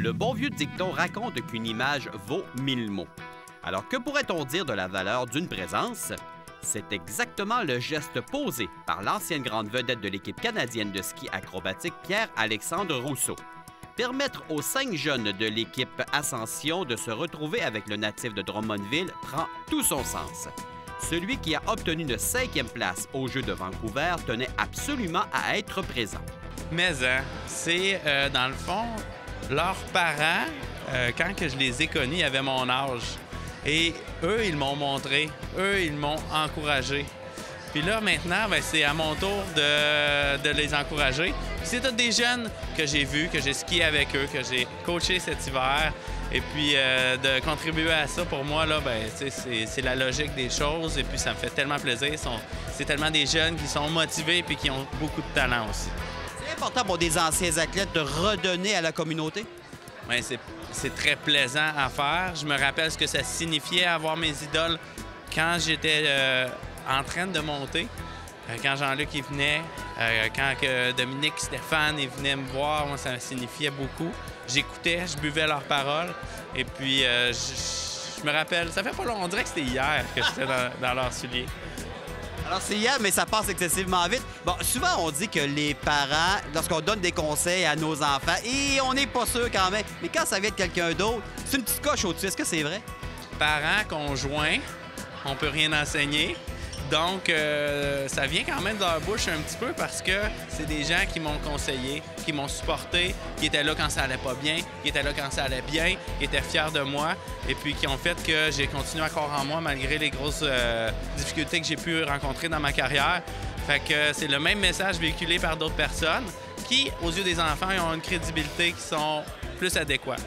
Le bon vieux dicton raconte qu'une image vaut 1000 mots. Alors, que pourrait-on dire de la valeur d'une présence? C'est exactement le geste posé par l'ancienne grande vedette de l'équipe canadienne de ski acrobatique Pierre-Alexandre Rousseau. Permettre aux 5 jeunes de l'équipe Ascension de se retrouver avec le natif de Drummondville prend tout son sens. Celui qui a obtenu une 5e place aux Jeux de Vancouver tenait absolument à être présent. Mais c'est dans le fond, leurs parents, quand que je les ai connus, ils avaient mon âge. Et eux, ils m'ont montré, eux, ils m'ont encouragé. Puis là, maintenant, c'est à mon tour de les encourager. C'est tous des jeunes que j'ai vus, que j'ai skié avec eux, que j'ai coaché cet hiver. Et puis, de contribuer à ça, pour moi, là, c'est la logique des choses. Et puis, ça me fait tellement plaisir. C'est tellement des jeunes qui sont motivés et qui ont beaucoup de talent aussi. C'est important pour des anciens athlètes de redonner à la communauté? Bien, c'est très plaisant à faire. Je me rappelle ce que ça signifiait avoir mes idoles quand j'étais en train de monter. Quand Jean-Luc il venait, quand Dominique, Stéphane ils venaient me voir, moi, ça signifiait beaucoup. J'écoutais, je buvais leurs paroles. Et puis, je me rappelle, ça fait pas longtemps, on dirait que c'était hier que j'étais dans leurs souliers. Alors, c'est hier, mais ça passe excessivement vite. Bon, souvent, on dit que les parents, lorsqu'on donne des conseils à nos enfants, et on n'est pas sûr quand même, mais quand ça vient de quelqu'un d'autre, c'est une petite coche au-dessus. Est-ce que c'est vrai? Parents conjoints, on peut rien enseigner. Donc, ça vient quand même de leur bouche un petit peu parce que c'est des gens qui m'ont conseillé, qui m'ont supporté, qui étaient là quand ça allait pas bien, qui étaient là quand ça allait bien, qui étaient fiers de moi et puis qui ont fait que j'ai continué à croire en moi malgré les grosses difficultés que j'ai pu rencontrer dans ma carrière. Fait que c'est le même message véhiculé par d'autres personnes qui, aux yeux des enfants, ont une crédibilité qui sont plus adéquates.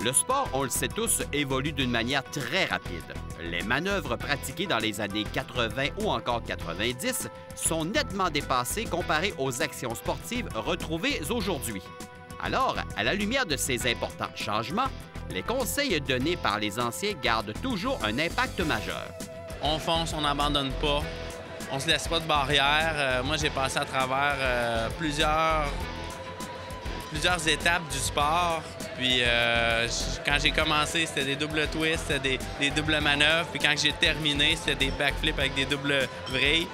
Le sport, on le sait tous, évolue d'une manière très rapide. Les manœuvres pratiquées dans les années 80 ou encore 90 sont nettement dépassées comparées aux actions sportives retrouvées aujourd'hui. Alors, à la lumière de ces importants changements, les conseils donnés par les anciens gardent toujours un impact majeur. On fonce, on n'abandonne pas, on se laisse pas de barrière. Moi, j'ai passé à travers plusieurs étapes du sport. Puis quand j'ai commencé, c'était des doubles twists, c'était des doubles manœuvres. Puis quand j'ai terminé, c'était des backflips avec des doubles vrilles.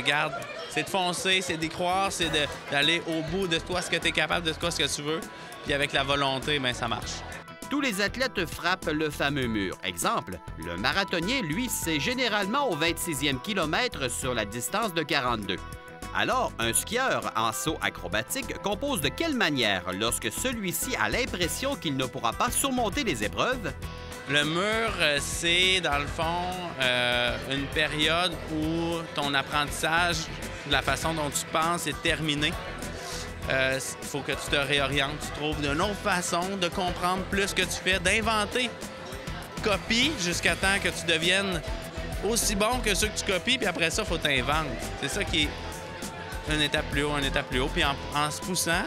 Garde, c'est de foncer, c'est d'y croire, c'est d'aller au bout de toi, ce que tu es capable, de toi, ce que tu veux. Puis avec la volonté, bien, ça marche. Tous les athlètes frappent le fameux mur. Exemple, le marathonien, lui, c'est généralement au 26e kilomètre sur la distance de 42. Alors, un skieur en saut acrobatique compose de quelle manière lorsque celui-ci a l'impression qu'il ne pourra pas surmonter les épreuves? Le mur, c'est, dans le fond, une période où ton apprentissage, de la façon dont tu penses, est terminé. Il faut que tu te réorientes, tu trouves une autre façon de comprendre plus ce que tu fais, d'inventer. Copie jusqu'à temps que tu deviennes aussi bon que ceux que tu copies, puis après ça, il faut t'inventer. C'est ça qui est une étape plus haut, une étape plus haut. Puis en se poussant,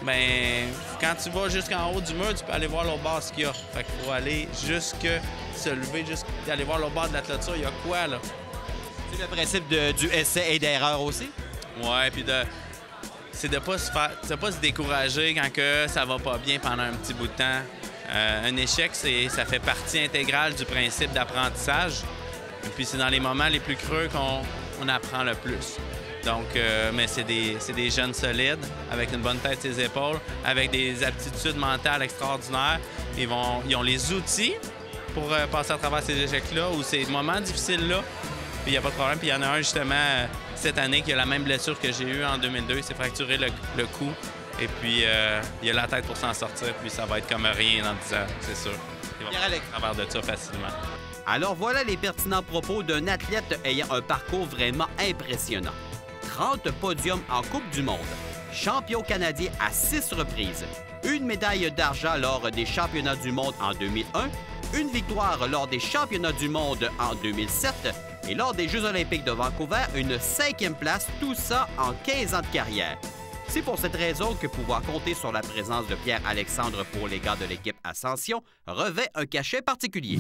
bien, quand tu vas jusqu'en haut du mur, tu peux aller voir l'autre bord ce qu'il y a. Fait qu'il faut aller jusque se lever, jusqu'à aller voir l'autre bord de la clôture. Il y a quoi, là? C'est le principe du essai et d'erreur aussi? Ouais, puis c'est de ne pas se décourager quand que ça va pas bien pendant un petit bout de temps. Un échec, ça fait partie intégrale du principe d'apprentissage. Et puis c'est dans les moments les plus creux qu'on apprend le plus. Donc, mais c'est des jeunes solides, avec une bonne tête sur les épaules, avec des aptitudes mentales extraordinaires. Ils ont les outils pour passer à travers ces échecs-là ou ces moments difficiles-là. Puis il n'y a pas de problème. Puis il y en a un, justement, cette année, qui a la même blessure que j'ai eue en 2002. Il s'est fracturé le cou. Et puis, il a la tête pour s'en sortir. Puis ça va être comme rien dans 10 ans, c'est sûr. Il va passer à travers de ça facilement. Alors voilà les pertinents propos d'un athlète ayant un parcours vraiment impressionnant. 30 podiums en Coupe du monde, champion canadien à 6 reprises, une médaille d'argent lors des championnats du monde en 2001, une victoire lors des championnats du monde en 2007 et lors des Jeux olympiques de Vancouver, une 5e place, tout ça en 15 ans de carrière. C'est pour cette raison que pouvoir compter sur la présence de Pierre-Alexandre pour les gars de l'équipe Ascension revêt un cachet particulier.